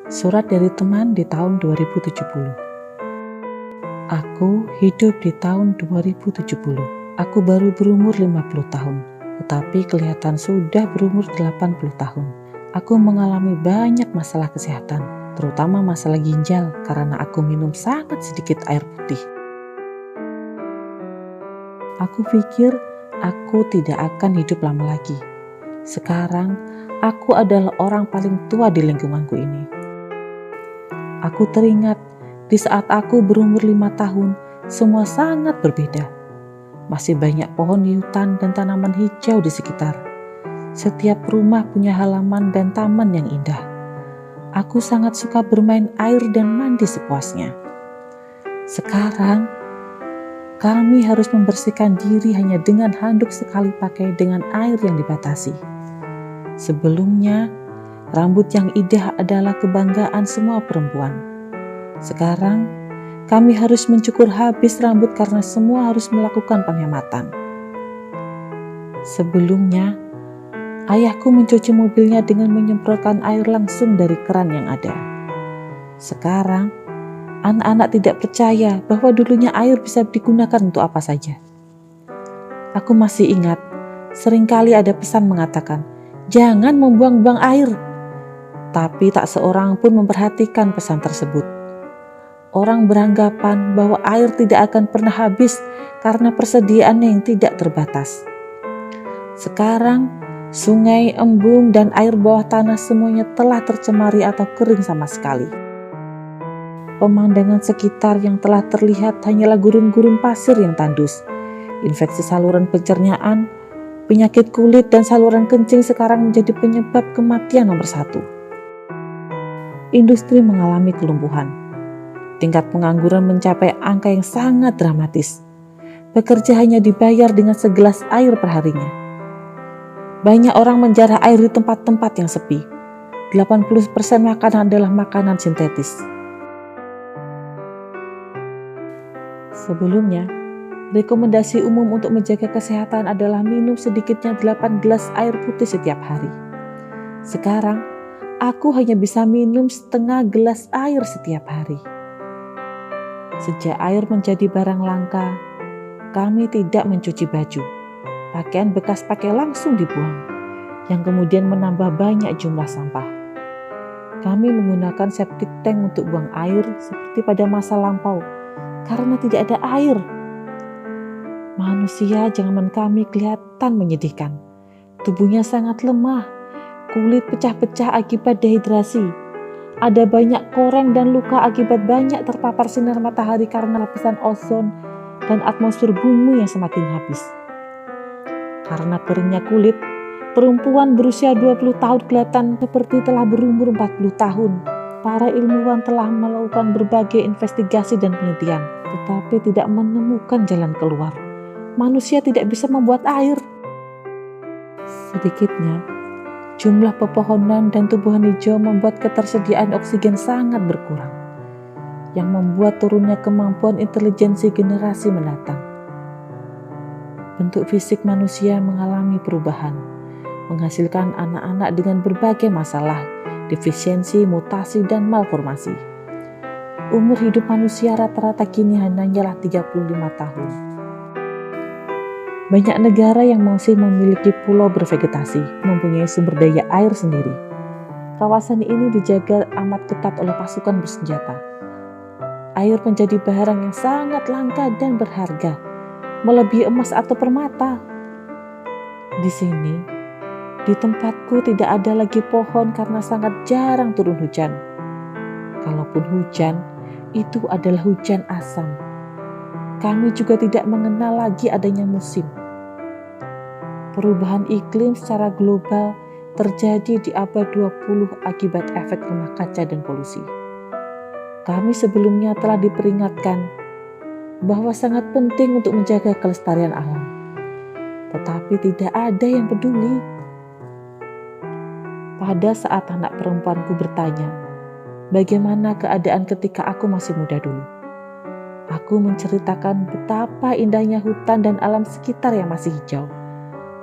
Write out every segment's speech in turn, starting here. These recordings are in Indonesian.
Surat dari teman di tahun 2070. Aku hidup di tahun 2070. Aku baru berumur 50 tahun, tetapi kelihatan sudah berumur 80 tahun. Aku mengalami banyak masalah kesehatan, terutama masalah ginjal karena aku minum sangat sedikit air putih. Aku pikir aku tidak akan hidup lama lagi. Sekarang, aku adalah orang paling tua di lingkunganku ini. Aku teringat di saat aku berumur 5 tahun, semua sangat berbeda. Masih banyak pohon di hutan dan tanaman hijau di sekitar. Setiap rumah punya halaman dan taman yang indah. Aku sangat suka bermain air dan mandi sepuasnya. Sekarang, kami harus membersihkan diri hanya dengan handuk sekali pakai dengan air yang dibatasi. Sebelumnya, rambut yang indah adalah kebanggaan semua perempuan. Sekarang, kami harus mencukur habis rambut karena semua harus melakukan penghematan. Sebelumnya, ayahku mencuci mobilnya dengan menyemprotkan air langsung dari keran yang ada. Sekarang, anak-anak tidak percaya bahwa dulunya air bisa digunakan untuk apa saja. Aku masih ingat, seringkali ada pesan mengatakan, "Jangan membuang-buang air." Tapi tak seorang pun memperhatikan pesan tersebut. Orang beranggapan bahwa air tidak akan pernah habis karena persediaannya yang tidak terbatas. Sekarang, sungai, embung, dan air bawah tanah semuanya telah tercemari atau kering sama sekali. Pemandangan sekitar yang telah terlihat hanyalah gurun-gurun pasir yang tandus, infeksi saluran pencernaan, penyakit kulit dan saluran kencing sekarang menjadi penyebab kematian nomor 1. Industri mengalami kelumpuhan. Tingkat pengangguran mencapai angka yang sangat dramatis. Pekerja hanya dibayar dengan segelas air perharinya. Banyak orang menjarah air di tempat-tempat yang sepi. 80% makanan adalah makanan sintetis. Sebelumnya, rekomendasi umum untuk menjaga kesehatan adalah minum sedikitnya 8 gelas air putih setiap hari. Sekarang, aku hanya bisa minum setengah gelas air setiap hari. Sejak air menjadi barang langka, kami tidak mencuci baju. Pakaian bekas pakai langsung dibuang, yang kemudian menambah banyak jumlah sampah. Kami menggunakan septic tank untuk buang air seperti pada masa lampau, karena tidak ada air. Manusia zaman kami kelihatan menyedihkan. Tubuhnya sangat lemah, kulit pecah-pecah akibat dehidrasi. Ada banyak koreng dan luka akibat banyak terpapar sinar matahari karena lapisan ozon dan atmosfer bumi yang semakin habis. Karena keringnya kulit, perempuan berusia 20 tahun kelihatan seperti telah berumur 40 tahun. Para ilmuwan telah melakukan berbagai investigasi dan penelitian, tetapi tidak menemukan jalan keluar. Manusia tidak bisa membuat air. Sedikitnya, jumlah pepohonan dan tumbuhan hijau membuat ketersediaan oksigen sangat berkurang, yang membuat turunnya kemampuan intelijensi generasi mendatang. Bentuk fisik manusia mengalami perubahan, menghasilkan anak-anak dengan berbagai masalah, defisiensi, mutasi, dan malformasi. Umur hidup manusia rata-rata kini hanyalah 35 tahun. Banyak negara yang masih memiliki pulau bervegetasi, mempunyai sumber daya air sendiri. Kawasan ini dijaga amat ketat oleh pasukan bersenjata. Air menjadi barang yang sangat langka dan berharga, melebihi emas atau permata. Di sini, di tempatku tidak ada lagi pohon karena sangat jarang turun hujan. Kalaupun hujan, itu adalah hujan asam. Kami juga tidak mengenal lagi adanya musim. Perubahan iklim secara global terjadi di abad 20 akibat efek rumah kaca dan polusi. Kami sebelumnya telah diperingatkan bahwa sangat penting untuk menjaga kelestarian alam. Tetapi tidak ada yang peduli. Pada saat anak perempuanku bertanya, bagaimana keadaan ketika aku masih muda dulu? Aku menceritakan betapa indahnya hutan dan alam sekitar yang masih hijau,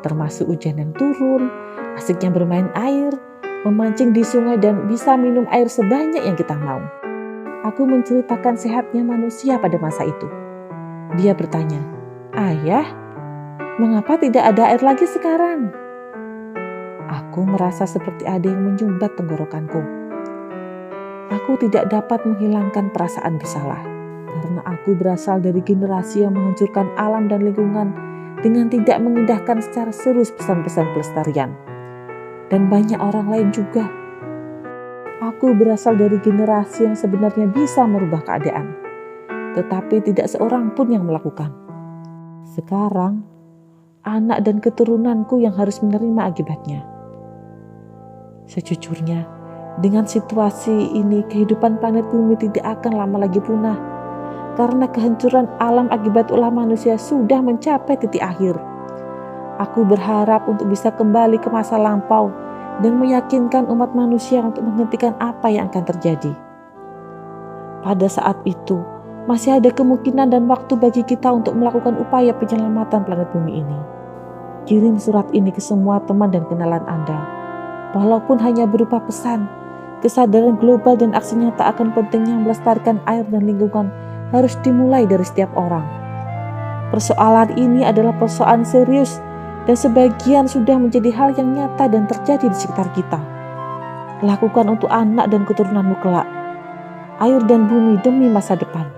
termasuk hujan yang turun, asiknya bermain air, memancing di sungai dan bisa minum air sebanyak yang kita mau. Aku menceritakan sehatnya manusia pada masa itu. Dia bertanya, "Ayah, mengapa tidak ada air lagi sekarang?" Aku merasa seperti ada yang menyumbat tenggorokanku. Aku tidak dapat menghilangkan perasaan bersalah, karena aku berasal dari generasi yang menghancurkan alam dan lingkungan dengan tidak mengindahkan secara serius pesan-pesan pelestarian. Dan banyak orang lain juga. Aku berasal dari generasi yang sebenarnya bisa merubah keadaan, tetapi tidak seorang pun yang melakukan. Sekarang, anak dan keturunanku yang harus menerima akibatnya. Sejujurnya, dengan situasi ini kehidupan planet bumi tidak akan lama lagi punah, karena kehancuran alam akibat ulah manusia sudah mencapai titik akhir. Aku berharap untuk bisa kembali ke masa lampau dan meyakinkan umat manusia untuk menghentikan apa yang akan terjadi. Pada saat itu, masih ada kemungkinan dan waktu bagi kita untuk melakukan upaya penyelamatan planet bumi ini. Kirim surat ini ke semua teman dan kenalan Anda. Walaupun hanya berupa pesan, kesadaran global dan aksi nyata akan pentingnya melestarikan air dan lingkungan harus dimulai dari setiap orang. Persoalan ini adalah persoalan serius dan sebagian sudah menjadi hal yang nyata dan terjadi di sekitar kita. Lakukan untuk anak dan keturunanmu kelak. Air dan bumi demi masa depan.